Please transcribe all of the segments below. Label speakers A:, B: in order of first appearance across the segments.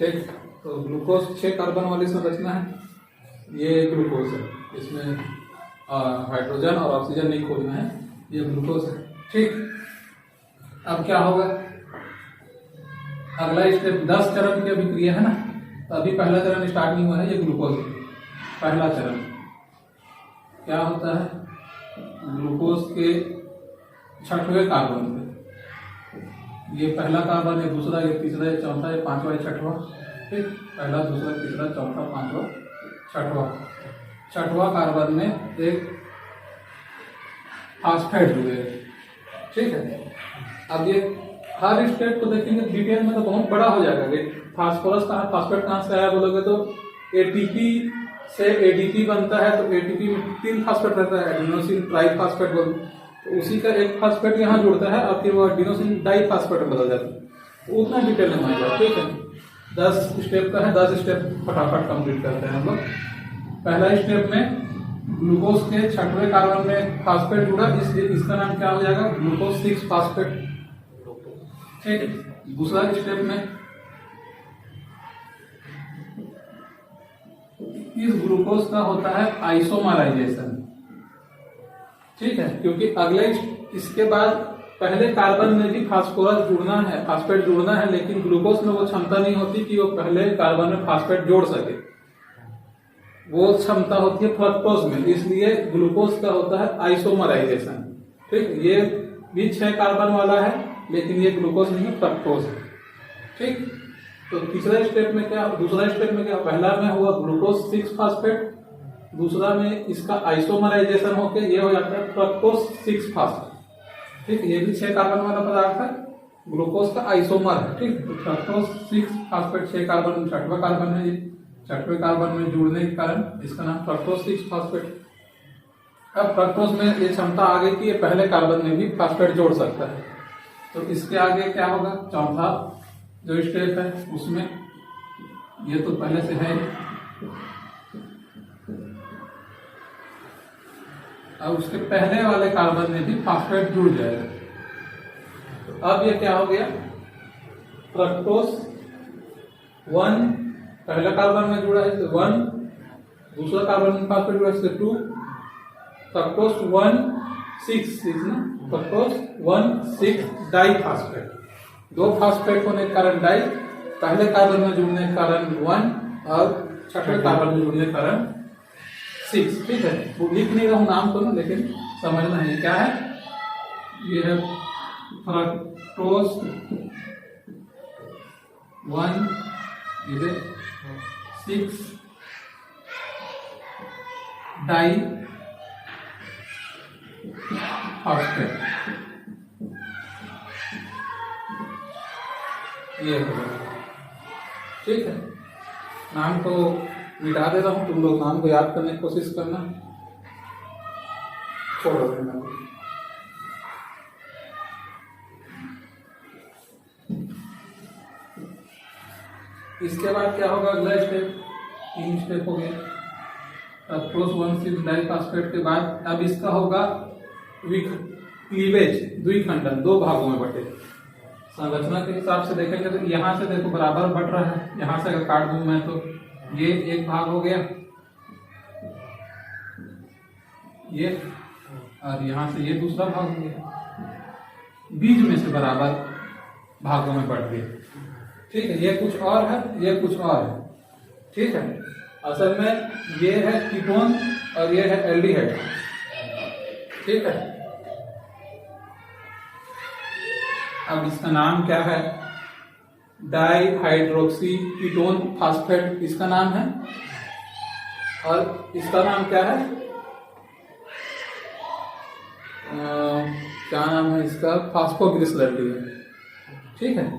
A: ठीक। तो glucose 6 carbon वाली संरचना है, ये ग्लूकोज है, इसमें हाइड्रोजन और ऑक्सीजन नहीं खोजना है, ये ग्लूकोज है। ठीक, अब क्या होगा, अगला स्टेप 10 चरण की अभिक्रिया है ना, तो अभी पहला चरण स्टार्ट नहीं हुआ है, ये ग्लूकोज है। पहला चरण क्या होता है, ग्लूकोज के 6वें कार्बन पे, ये पहला कार्बन है, दूसरा, ये तीसरा, ये चौथा, ये पांचवा, ये छठवां। ठीक, पहला, दूसरा, तीसरा, चौथा, पांचवा, छठवां। छठवां कार्बन में एक फास्फेट जुड़े। ठीक है, अब ये हर स्टेप को देखेंगे डिटेल में तो बहुत बड़ा हो जाएगा। फास्फोरस कहाँ, फास्फेट कहाँ से आया बोलोगे तो एटीपी से एडीपी बनता है, तो एटीपी में 3 फास्फेट रहता है, एडिनोसिन ट्राइफास्फेट बोलते, तो उसी का एक फास्फेट यहाँ जुड़ता है और फिर वो एडिनोसिन डाइफास्फेट में बदल जाता है। तो उतना डिटेल में आ जाए। ठीक है, 10 स्टेप का है, 10 स्टेप फटाफट कंप्लीट करते हैं हम लोग। पहला स्टेप में ग्लूकोज के 6वें कार्बन में फास्फेट जुड़ा, इसलिए इसका नाम क्या हो जाएगा, ग्लूकोज 6 फास्फेट। ठीक, दूसरा स्टेप में इस ग्लूकोज का होता है आइसोमराइजेशन। ठीक है, क्योंकि अगले इसके बाद पहले कार्बन में भी फास्फोरस जुड़ना है, फास्फेट जुड़ना है, लेकिन ग्लूकोज में वो क्षमता नहीं होती कि वो पहले कार्बन में फास्फेट जोड़ सके, वो क्षमता होती है फ्रक्टोज में, इसलिए ग्लूकोज का होता है आइसोमराइजेशन। ठीक, ये भी 6 कार्बन वाला है, लेकिन ये ग्लूकोज नहीं है, फ्रक्टोज है। ठीक, तो तीसरा स्टेप में क्या, दूसरा स्टेप में क्या, पहला में हुआ ग्लूकोज 6 फास्फेट, दूसरा में इसका आइसोमराइजेशन होकर ये हो जाता है फ्रक्टोज 6 फास्फेट। ठीक, ये भी 6 कार्बन वाला पदार्थ है, ग्लूकोज का आइसोमर है। ठीक, तो फ्रक्टोज 6 फास्फेट 6 कार्बन, 6वां कार्बन है, ये 6वें कार्बन में जुड़ने के कारण इसका नाम फ्रक्टोज 6 फास्फेट। अब फ्रक्टोज में ये क्षमता आ गई कि ये पहले कार्बन में भी फास्फेट जोड़ सकता है। तो इसके आगे क्या होगा, चौथा जो स्टेप है उसमें, ये तो पहले से है, अब उसके पहले वाले कार्बन में भी फास्फेट जुड़ जाएगा। तो अब ये क्या हो गया, फ्रक्टोज 1 पहला कार्बन में जुड़ा है, तो 1, दूसरा कार्बन में फास्फेट जुड़ा है, 2, फ्रक्टोज 1 6 ना, फ्रक्टोज 1 6 डाइफास्फेट, 2 फास्फेट होने के कारण डाई, पहले कार्बन में जुड़ने के कारण 1 और 6वें कार्बन में जुड़ने के कारण 6। ठीक है, वो लिख नहीं रहा हूं नाम तो ना, लेकिन समझना है क्या है, ये है फ्रक्टोज 1 6 डाई फास्फेट, ये है। ठीक है, नाम तो मिटा दे रहा हूं, तुम लोग नाम को याद करने की कोशिश करना, छोड़ो देना। इसके बाद क्या होगा, अगला स्टेप, 3 स्टेप हो गए। फ्रक्टोज 1 6 डाइफास्फेट के बाद अब इसका होगा क्लीवेज, द्विखंडन, 2 भागों में बटे। संरचना के हिसाब से देखेंगे तो यहाँ से देखो बराबर बट रहा है, यहाँ से अगर काट दूं मैं तो ये एक भाग हो गया, ये, और यहाँ से ये दूसरा भाग हो गया, बीच में से बराबर भागों में बढ़ गए। ठीक है, ये कुछ और है, ये कुछ और है। ठीक है, असल में ये है कीटोन और ये है एल्डिहाइड। ठीक है, अब इसका नाम क्या है, डाइहाइड्रोक्सी कीटोन फास्फेट इसका नाम है, और इसका नाम क्या है, क्या नाम है इसका, फास्फोग्लिसरॉल्डिहाइड। ठीक है,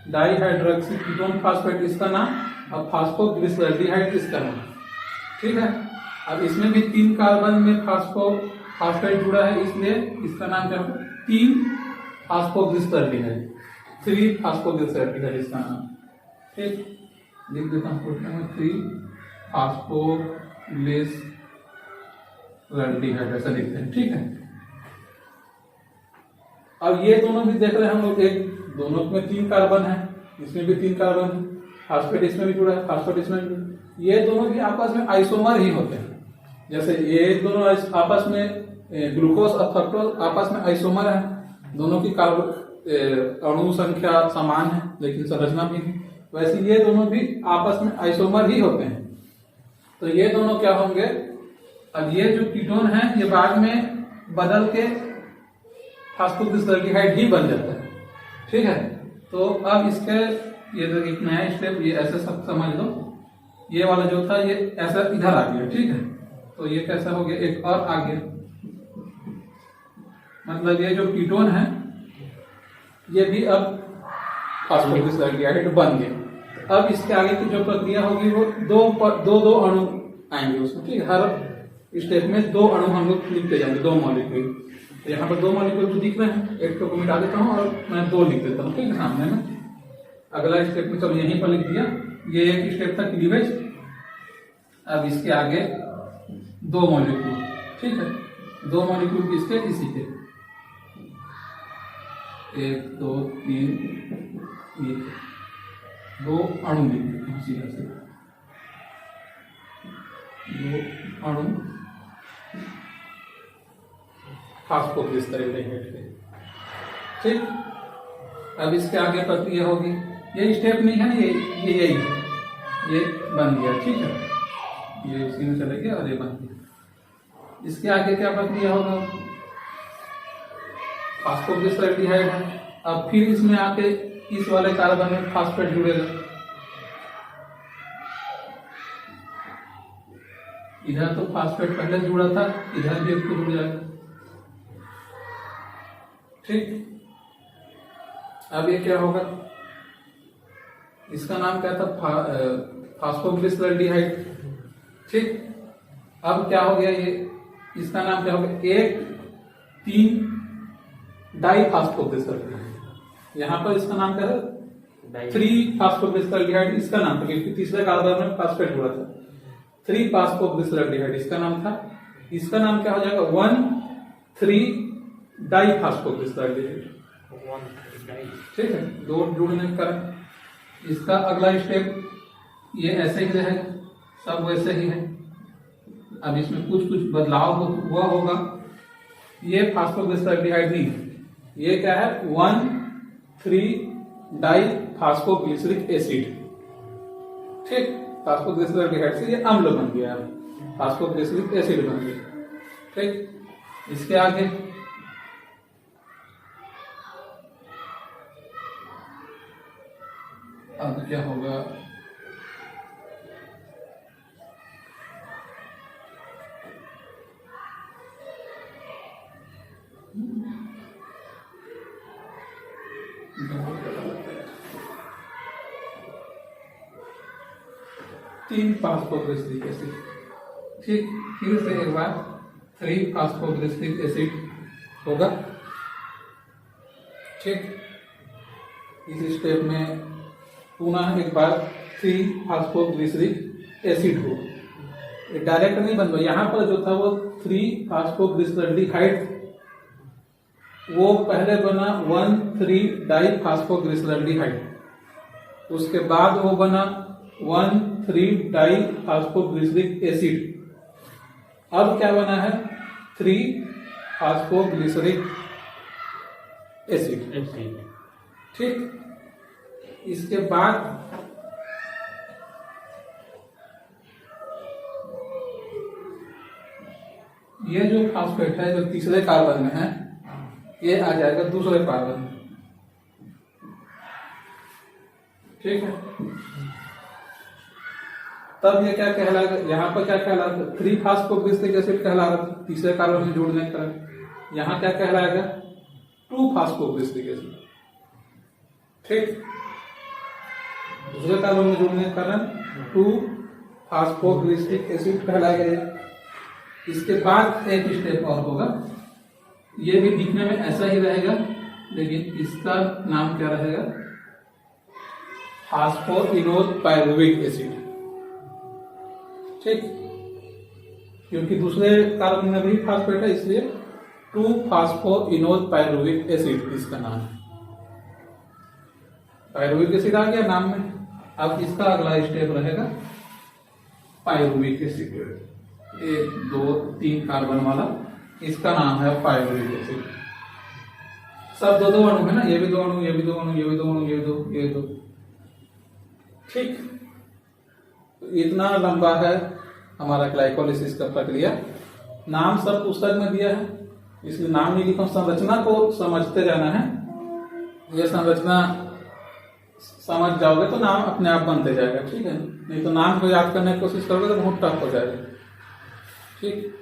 A: डाइहाइड्रोक्सी कीटोन फास्फेट इसका नाम और फास्फोग्लिसरॉल्डिहाइड इसका नाम। ठीक है, अब इसमें भी 3 कार्बन में फास्फेट जुड़ा है, इसलिए इसका नाम क्या है, 3 फास्फोग्लिसरॉल्डिहाइड, 3 फास्फोग्लिसरॉल्डिहाइड इसका नाम। ठीक, लिख देता हूँ, 3 फास्फोग्लिसरॉल्डिहाइड ऐसा लिखते हैं। ठीक है, अब ये दोनों भी देख रहे हैं हम लोग, एक दोनों में 3 कार्बन है, इसमें भी 3 कार्बन है, फास्फेट इसमें भी जुड़ा है, फास्फेट इसमें भी जुड़ा है। ये दोनों भी आपस में आइसोमर ही होते हैं। जैसे ये दोनों आपस में ग्लूकोज और फ्रक्टोज आपस में आइसोमर है, दोनों की अणु संख्या समान है लेकिन संरचना भी है, वैसे ये दोनों भी आपस में आइसोमर ही होते हैं। तो ये दोनों क्या होंगे, अब ये जो कीटोन है ये बाद में बदल के फास्फोग्लिसरॉल्डिहाइड ही बन जाता है। ठीक है, तो अब इसके ये जो एक नया स्टेप, ये ऐसे सब समझ लो, ये वाला जो था ये ऐसा इधर आ गया। ठीक है, तो ये कैसा हो गया, एक और आ गया, मतलब ये जो कीटोन है ये भी अब फास्फोग्लिसरॉल्डिहाइड बन गया। अब इसके आगे की जो प्रक्रिया होगी वो दो अणु आएंगे उसमें। ठीक है, हर स्टेप में 2 अणु हम लोग लिखते जाएंगे, 2 मॉलिक्यूल। तो यहाँ पर 2 मॉलिक्यूल तो दिख रहे हैं, एक को मिटा देता हूँ और मैं 2 लिख देता हूँ। ठीक है, सामने में अगला स्टेप में चलो यहीं पर लिख दिया, ये एक स्टेप था क्लीवेज। अब इसके आगे 2 मॉलिक्यूल। ठीक है, 2 मॉलिक्यूल किसके, इसी के 1 2 3 2 अणु लिख देते हैं सीधा से, 2 अणु फास्फोग्लिसरॉल्डिहाइड के। ठीक, अब इसके आगे प्रक्रिया होगी, ये स्टेप नहीं है ना, ये यही है, ये बन गया। ठीक है, ये उसी में चले गया और ये बन गया। इसके आगे क्या प्रक्रिया होगा, फास्फोग्लिसरॉल्डिहाइड है, अब फिर इसमें आके इस वाले कार्बन में फास्फेट जुड़ेगा, इधर तो फास्फेट पहले जुड़ा था, इधर भी इसको जुड़ जाएगा। ठीक, अब ये क्या होगा, इसका नाम क्या था, फास्फोग्लिसरॉल्डिहाइड। ठीक, अब क्या हो गया, ये इसका नाम क्या होगा, 1,3 डाइफास्फोग्लिसरॉल्डिहाइड। यहाँ पर इसका नाम क्या है, 3 फास्फोग्लिसरॉल्डिहाइड इसका नाम था, क्योंकि तीसरे कार्बन में फास्फेट जुड़ा था। 3 फास्फोग्लिसरॉल्डिहाइड इसका नाम था, इसका नाम क्या हो जाएगा, 1,3 डाइफास्फोग्लिसरॉल्डिहाइड। ठीक है, 2 जुड़ने का इसका अगला स्टेप ये ऐसे ही रहेगा, सब वैसे ही है। अब इसमें कुछ बदलाव हुआ होगा, ये फास्फोग्लिसरॉल्डिहाइड नहीं है, ये क्या है, 1,3 डाइफास्फोग्लिसरिक एसिड। ठीक, फास्फोग्लिसरॉल्डिहाइड से ये अम्ल बन गया, फास्फोग्लिसरिक एसिड बन गया। ठीक, इसके आगे अब क्या होगा, तीन फास्फोग्लिसरिक एसिड। ठीक, फिर से एक बार 3 फास्फोग्लिसरिक एसिड होगा। ठीक, इस स्टेप में पुनः एक बार 3 फास्फोग्लिसरिक एसिड हो, डायरेक्ट नहीं बन रहा, यहाँ पर जो था वो 3 फास्फोग्लिसरॉल्डिहाइड, वो पहले बना 1,3 डाइफास्फोग्लिसरॉल्डिहाइड, उसके बाद वो बना 1,3 डाइफास्फोग्लिसरिक एसिड। अब क्या बना है, 3 फास्फोग्लिसरिक एसिड। ठीक, इसके बाद ये जो फास्फेट है जो तीसरे कार्बन में है, ये आ जाएगा दूसरे कार्बन में। ठीक है, तब ये क्या कहलाएगा, यहाँ पर क्या कहलाएगा, 3 फास्फोग्लिसरिक एसिड कहला रहा था तीसरे कार्बन में जोड़ने का, यहाँ क्या कहलाएगा, 2 फास्फोग्लिसरिक एसिड। ठीक, दूसरे कार्बन में जोड़ने के कारण 2 फास्फोग्लिसरिक एसिड कहलाएगा। इसके बाद एक स्टेप और होगा, ये भी दिखने में ऐसा ही रहेगा, लेकिन इसका नाम क्या रहेगा, फास्फोइनोल पायरुविक एसिड। ठीक, क्योंकि दूसरे कार्बन में भी फास्फेट है, इसलिए 2 फास्फोइनोल पायरुविक एसिड इसका नाम है। पायरुविक एसिड आ गया नाम में, अब इसका अगला स्टेप रहेगा पायरुविक एसिड। 1 2 3 कार्बन वाला, इसका नाम है पायरुविक एसिड। सब 2 2 अणु है ना, ये भी 2 अणु, ये भी 2 अणु, ये भी 2 अणु, ये 2। ठीक, तो इतना लंबा है हमारा ग्लाइकोलिसिस का प्रक्रिया। नाम सब पुस्तक में दिया है, इसलिए नाम नहीं लिखा, संरचना को समझते जाना है। ये संरचना समझ जाओगे तो नाम अपने आप बनते जाएगा, ठीक है। नहीं तो नाम को याद करने की कोशिश करोगे तो बहुत टफ हो जाएगा, ठीक।